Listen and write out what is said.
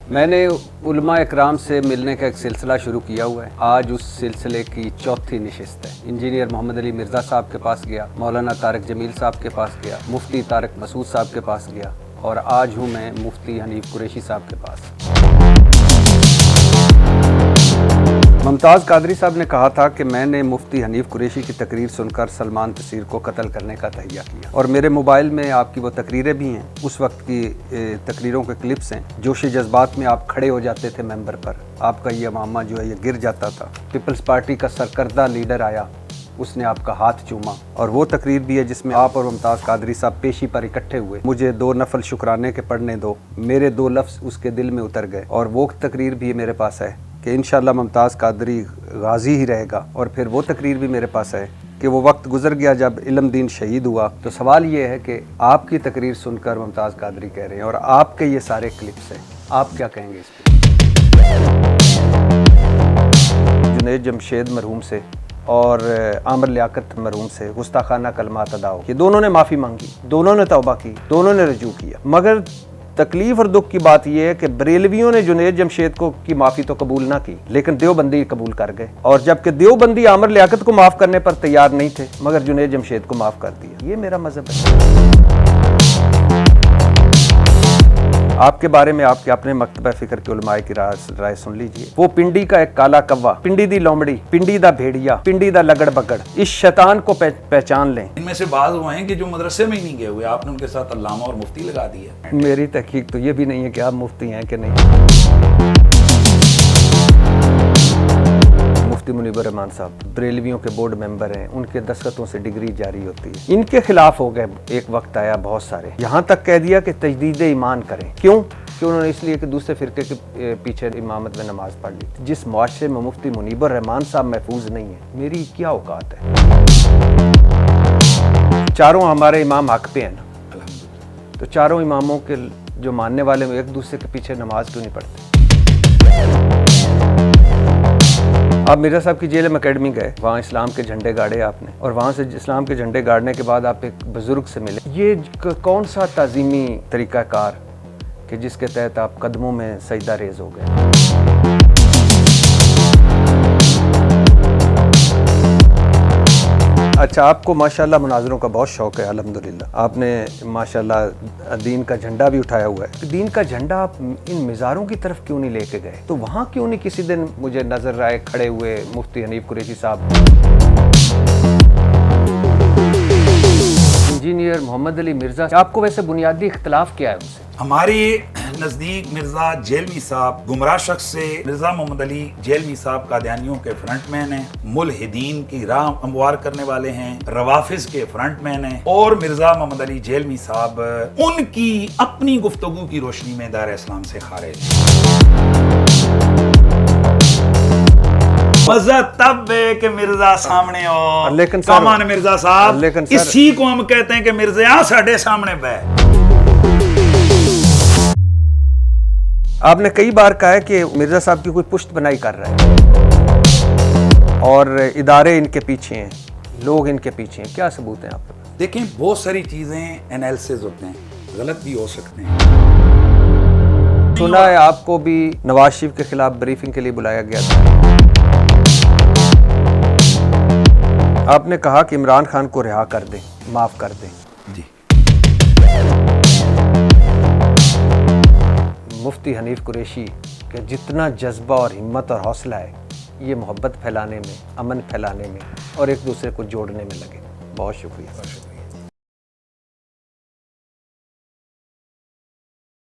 मैंने उलमा इकराम से मिलने का एक सिलसिला शुरू किया हुआ है। आज उस सिलसिले की चौथी नशिस्त है। इंजीनियर मोहम्मद अली मिर्ज़ा साहब के पास गया, मौलाना तारिक जमील साहब के पास गया, मुफ्ती तारिक मसूद साहब के पास गया और आज हूँ मैं मुफ्ती हनीफ कुरैशी साहब के पास। मुमताज़ कादरी साहब ने कहा था कि मैंने मुफ्ती हनीफ कुरैशी की तकरीर सुनकर सलमान तसीर को कत्ल करने का तहिया किया और मेरे मोबाइल में आपकी वो तकरीरें भी हैं, उस वक्त की तकरीरों के क्लिप्स हैं। जोशी जज्बात में आप खड़े हो जाते थे मेंबर पर, आपका ये मामा जो है ये गिर जाता था। पीपल्स पार्टी का सरकर्दा लीडर आया, उसने आपका हाथ चूमा और वो तकरीर भी है जिसमें आप और मुमताज़ कादरी साहब पेशी पर इकट्ठे हुए। मुझे 2 नफल शुक्राने के पढ़ने दो, मेरे 2 लफ्ज़ उसके दिल में उतर गए और वो तकरीर भी मेरे पास है कि इंशाअल्लाह मुमताज़ कादरी गाजी ही रहेगा। और फिर वो तकरीर भी मेरे पास है कि वो वक्त गुजर गया जब इल्म दीन शहीद हुआ। तो सवाल ये है कि आपकी तकरीर सुनकर मुमताज़ कादरी कह रहे हैं और आपके ये सारे क्लिप्स हैं, आप क्या कहेंगे इस पर? जुनैद जमशेद मरहूम से और आमिर लियाकत मरहूम से गुस्ताखाना कलमात अदा हो, ये दोनों ने माफ़ी मांगी, दोनों ने तौबा की, दोनों ने रजू किया। मगर तकलीफ और दुख की बात यह है कि बरेलवियों ने जुनैद जमशेद को की माफ़ी तो कबूल ना की, लेकिन देवबंदी कबूल कर गए। और जबकि देवबंदी आमिर लियाकत को माफ़ करने पर तैयार नहीं थे, मगर जुनैद जमशेद को माफ़ कर दिया। ये मेरा मज़हब है। आपके बारे में आपके अपने मकतबा फ़िक्र के उलमाए की राय सुन लीजिए। वो पिंडी का एक काला कव्वा, पिंडी दी लोमड़ी, पिंडी दा भेड़िया, पिंडी दा लगड़ बगड़, इस शैतान को पहचान लें। इनमें से बाज हुए हैं कि जो मदरसे में ही नहीं गए हुए, आपने उनके साथ अल्लामा और मुफ्ती लगा दिया। मेरी तहकीक तो ये भी नहीं है कि आप मुफ्ती हैं कि नहीं। मुफ्ती मुनीबर रहमान साहब बरेलवियों के बोर्ड मेंबर हैं, उनके दस्तखतों से डिग्री जारी होती है। इनके खिलाफ हो गए, एक वक्त आया बहुत सारे, यहाँ तक कह दिया कि तजदीद ईमान करें। क्यों? कि उन्होंने इसलिए कि दूसरे फिरके के पीछे इमामत में नमाज पढ़ ली थी। जिस मुआशरे में मुफ्ती मुनीबर रहमान साहब महफूज नहीं है, मेरी क्या औकात है? चारों हमारे इमाम हक पे हैं ना, तो चारों इमामों के जो मानने वाले हैं एक दूसरे के पीछे नमाज क्यों नहीं पढ़ते? आप मिर्ज़ा साहब की जेल में अकेडमी गए, वहाँ इस्लाम के झंडे गाड़े आपने और वहाँ से इस्लाम के झंडे गाड़ने के बाद आप एक बुजुर्ग से मिले। ये कौन सा ताज़ीमी तरीक़ाकार कि जिसके तहत आप कदमों में सजदा रेज़ हो गए? अच्छा, आपको माशाल्लाह मुनाज़रों का बहुत शौक़ है, अल्हम्दुलिल्लाह। आपने माशाल्लाह दीन का झंडा भी उठाया हुआ है। दीन का झंडा आप इन मिज़ारों की तरफ क्यों नहीं लेके गए? तो वहाँ क्यों नहीं किसी दिन मुझे नज़र आए खड़े हुए मुफ्ती हनीफ कुरैशी साहब? इंजीनियर मोहम्मद अली मिर्ज़ा, आपको वैसे बुनियादी इख्तिलाफ क्या है उनसे? हमारे नजदीक मिर्जा जेलमी साहब गुमराह शख्स से, मिर्जा मोहम्मद अली जेलमी साहब कादियानियों के फ्रंटमैन हैं, मुल्हिदीन की राह हमवार करने वाले हैं, रवाफिज के फ्रंटमैन हैं और मिर्जा मोहम्मद अली जेलमी साहब उनकी अपनी गुफ्तगू की रोशनी में दायरा इस्लाम से खारिज। मजा तब है कि मिर्जा सामने हो, लेकिन कमान मिर्जा साहब, इसी को हम कहते हैं कि मिर्जा साढ़े सामने बैठ। आपने कई बार कहा है कि मिर्ज़ा साहब की कोई पुश्त बनाई कर रहा है और इदारे इनके पीछे हैं, लोग इनके पीछे हैं। क्या सबूत हैं आपके पास? देखें, बहुत सारी चीज़ें एनालिसिस होते हैं, गलत भी हो सकते हैं। सुना है आपको भी नवाज शरीफ के खिलाफ ब्रीफिंग के लिए बुलाया गया था। आपने कहा कि इमरान खान को रिहा कर दें, माफ़ कर दें। जी। मुफ्ती हनीफ कुरैशी के जितना जज्बा और हिम्मत और हौसला है, ये मोहब्बत फैलाने में, अमन फैलाने में और एक दूसरे को जोड़ने में लगे। बहुत शुक्रिया।